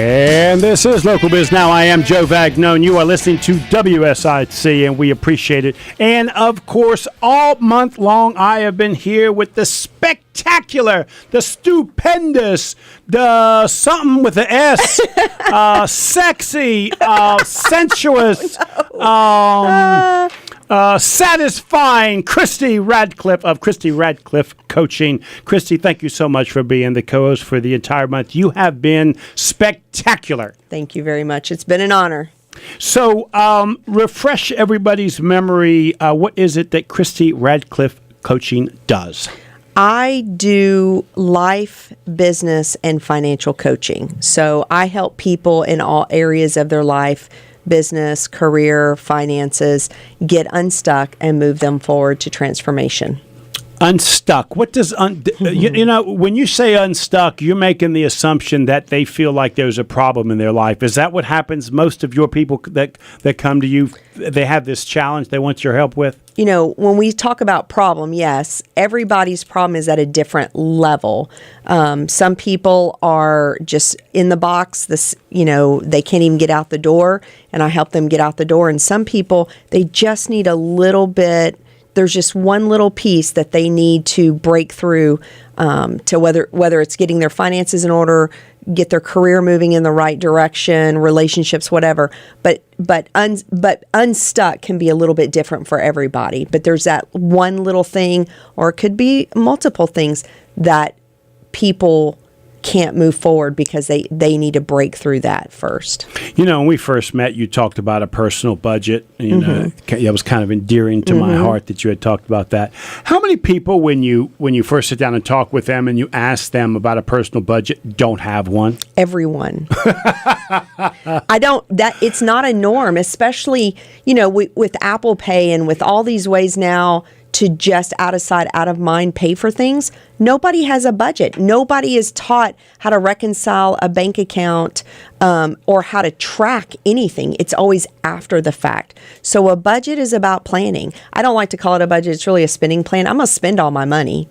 And this is Local Biz Now. I am Joe Vagnone. You are listening to WSIC, and we appreciate it. And, of course, all month long, I have been here with the spectacular, the stupendous, the something with the S, sexy, sensuous, satisfying Christi Ratcliff of Christi Ratcliff Coaching. Christi, thank you so much for being the co-host for the entire month. You have been spectacular. Thank you very much. It's been an honor. So, refresh everybody's memory. What is it that Christi Ratcliff Coaching does? I do life, business, and financial coaching. So I help people in all areas of their life, business, career, finances, get unstuck and move them forward to transformation. Unstuck. What does you know, when you say unstuck, you're making the assumption that they feel like there's a problem in their life. Is that what happens? Most of your people that come to you, they have this challenge they want your help with? You know, when we talk about problem, yes, everybody's problem is at a different level. Some people are just in the box. They can't even get out the door, and I help them get out the door. And some people, they just need a little bit. There's just one little piece that they need to break through to whether it's getting their finances in order, get their career moving in the right direction, relationships, whatever. But unstuck can be a little bit different for everybody. But there's that one little thing, or it could be multiple things that people can't move forward because they need to break through that first. You know, when we first met, you talked about a personal budget. You know, that was kind of endearing to my heart that you had talked about that. How many people, when you first sit down and talk with them and you ask them about a personal budget, don't have one? Everyone. It's not a norm, especially, with Apple Pay and with all these ways now to just out of sight, out of mind pay for things. Nobody has a budget. Nobody is taught how to reconcile a bank account or how to track anything. It's always after the fact. So a budget is about planning. I don't like to call it a budget. It's really a spending plan. I'm going to spend all my money.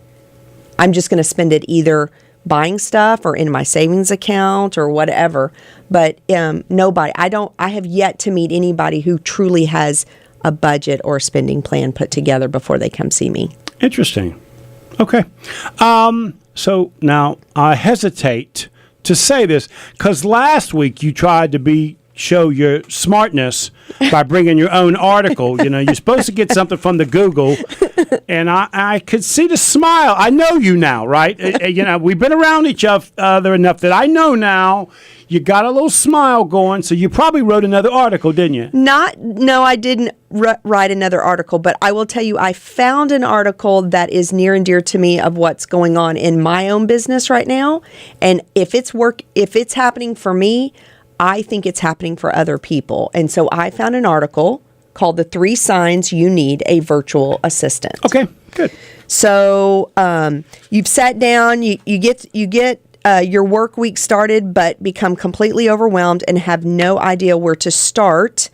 I'm just going to spend it either buying stuff or in my savings account or whatever. But nobody, I have yet to meet anybody who truly has a budget or a spending plan put together before they come see me. Interesting. Okay. So now I hesitate to say this because last week you tried to show your smartness by bringing your own article. You're supposed to get something from the Google, and I could see the smile. I know you now, right? We've been around each other enough that I know now. You got a little smile going, so you probably wrote another article, didn't you? No, I didn't write another article, but I will tell you, I found an article that is near and dear to me of what's going on in my own business right now. And if it's happening for me, I think it's happening for other people. And so I found an article called The 3 Signs You Need a Virtual Assistant. Okay, good. So you've sat down, you get your work week started, but become completely overwhelmed and have no idea where to start.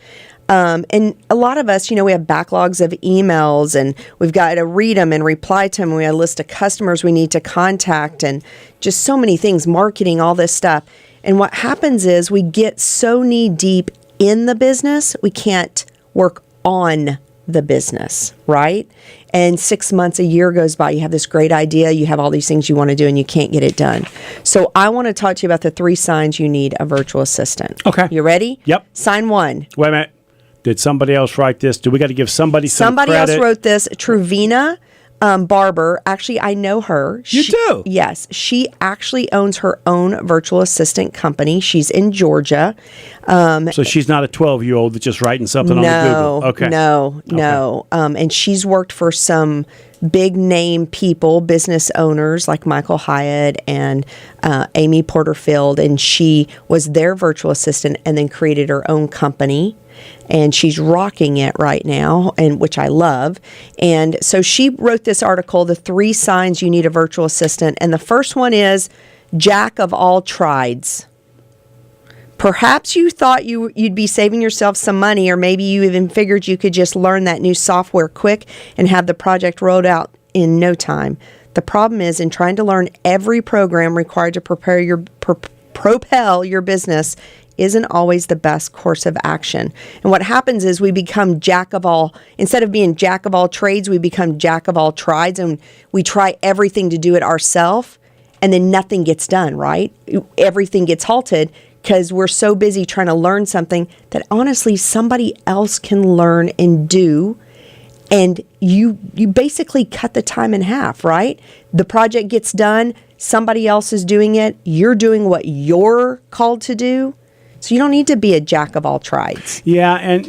And a lot of us, we have backlogs of emails and we've got to read them and reply to them. We have a list of customers we need to contact and just so many things, marketing, all this stuff. And what happens is we get so knee deep in the business, we can't work on the business, right? And 6 months, a year goes by, you have this great idea, you have all these things you want to do and you can't get it done. So I want to talk to you about the 3 signs you need a virtual assistant. Okay. You ready? Yep. Sign 1. Wait a minute. Did somebody else write this? Do we got to give somebody some credit? Somebody else wrote this. Truvina Barber. Actually, I know her. You do? Yes. She actually owns her own virtual assistant company. She's in Georgia. So she's not a 12-year-old that's just writing something on the Google. Okay. No. And she's worked for some big name people, business owners like Michael Hyatt and Amy Porterfield. And she was their virtual assistant and then created her own company. And she's rocking it right now, and which I love. And so she wrote this article, The 3 Signs You Need a Virtual Assistant. And the first one is Jack of all trades. Perhaps you thought you'd be saving yourself some money, or maybe you even figured you could just learn that new software quick and have the project rolled out in no time. The problem is in trying to learn every program required to prepare propel your business isn't always the best course of action. And what happens is we become instead of being jack of all trades, we become jack of all trades, and we try everything to do it ourselves, and then nothing gets done, right? Everything gets halted because we're so busy trying to learn something that honestly somebody else can learn and do. And you basically cut the time in half, right? The project gets done, somebody else is doing it, you're doing what you're called to do. So you don't need to be a jack of all trades. Yeah, and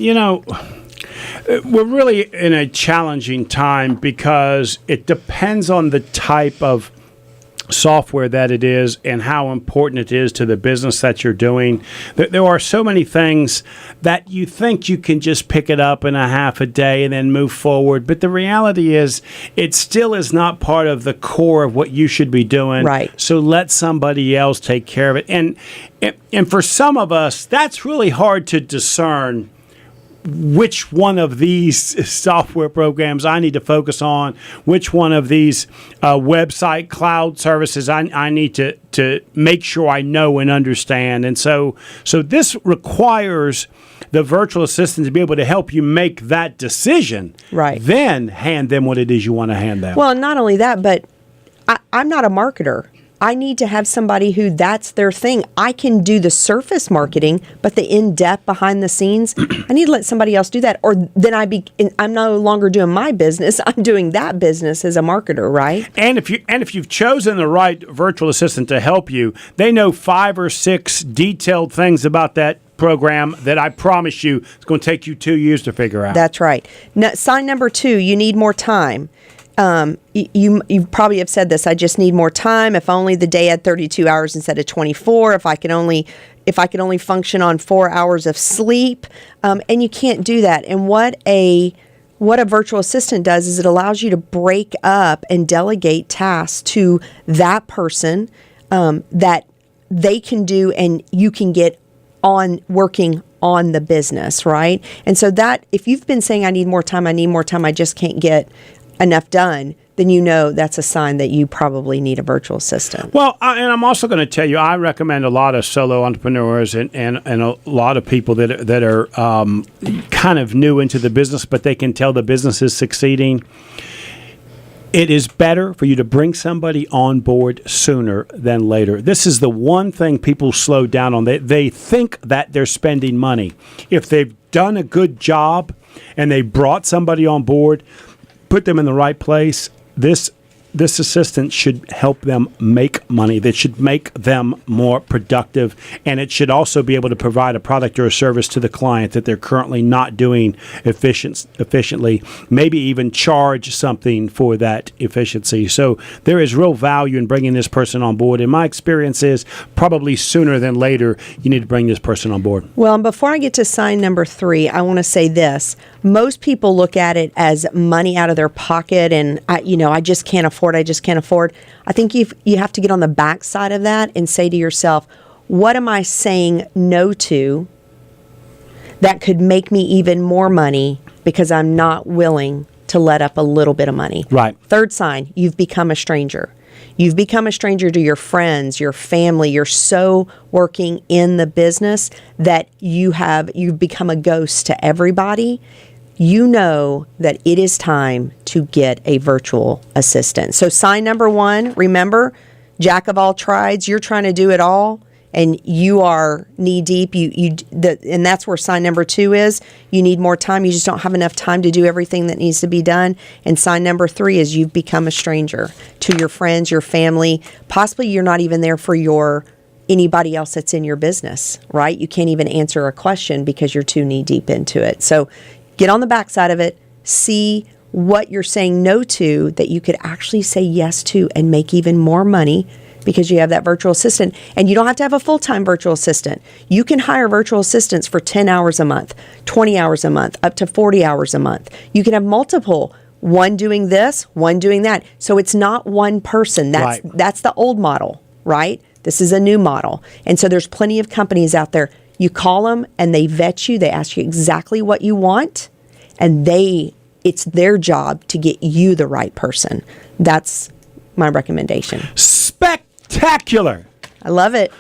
we're really in a challenging time because it depends on the type of software that it is and how important it is to the business that you're doing. There are so many things that you think you can just pick it up in a half a day and then move forward. But the reality is it still is not part of the core of what you should be doing. Right. So let somebody else take care of it. And for some of us, that's really hard to discern which one of these software programs I need to focus on, which one of these website cloud services I need to make sure I know and understand. And so this requires the virtual assistant to be able to help you make that decision. Right. Then hand them what it is you want to hand them. Well, not only that, but I'm not a marketer. I need to have somebody who that's their thing. I can do the surface marketing, but the in-depth behind the scenes, I need to let somebody else do that. Or then I'm no longer doing my business. I'm doing that business as a marketer, right? And if you've chosen the right virtual assistant to help you, they know 5 or 6 detailed things about that program that I promise you it's going to take you 2 years to figure out. That's right. Now, sign number 2, you need more time. You probably have said this. I just need more time. If only the day had 32 hours instead of 24. If I could only function on 4 hours of sleep. And you can't do that. And what a virtual assistant does is it allows you to break up and delegate tasks to that person that they can do, and you can get on working on the business, right? And so that if you've been saying I need more time, I just can't get enough done, then that's a sign that you probably need a virtual assistant. Well, and I'm also going to tell you, I recommend a lot of solo entrepreneurs and a lot of people that are kind of new into the business, but they can tell the business is succeeding. It is better for you to bring somebody on board sooner than later. This is the one thing people slow down on. They think that they're spending money. If they've done a good job and they brought somebody on board, put them in the right place, this assistant should help them make money. That should make them more productive, and it should also be able to provide a product or a service to the client that they're currently not doing efficiently, maybe even charge something for that efficiency. So there is real value in bringing this person on board. And my experience is probably sooner than later, you need to bring this person on board. Well, and before I get to sign number 3, I want to say this. Most people look at it as money out of their pocket, and I just can't afford. I think you have to get on the back side of that and say to yourself, what am I saying no to that could make me even more money because I'm not willing to let up a little bit of money? Right. Third sign, you've become a stranger. You've become a stranger to your friends, your family. You're so working in the business that you've become a ghost to everybody. You know that it is time to get a virtual assistant. So sign number 1, remember, jack of all trades, you're trying to do it all, and you are knee deep. And that's where sign number 2 is. You need more time. You just don't have enough time to do everything that needs to be done. And sign number 3 is you've become a stranger to your friends, your family. Possibly you're not even there for anybody else that's in your business, right? You can't even answer a question because you're too knee deep into it. So get on the backside of it, see what you're saying no to that you could actually say yes to and make even more money because you have that virtual assistant. And you don't have to have a full-time virtual assistant. You can hire virtual assistants for 10 hours a month, 20 hours a month, up to 40 hours a month. You can have multiple, one doing this, one doing that. So it's not one person. That's the old model, right? This is a new model. And so there's plenty of companies out there. You call them and they vet you. They ask you exactly what you want, and it's their job to get you the right person. That's my recommendation. Spectacular. I love it.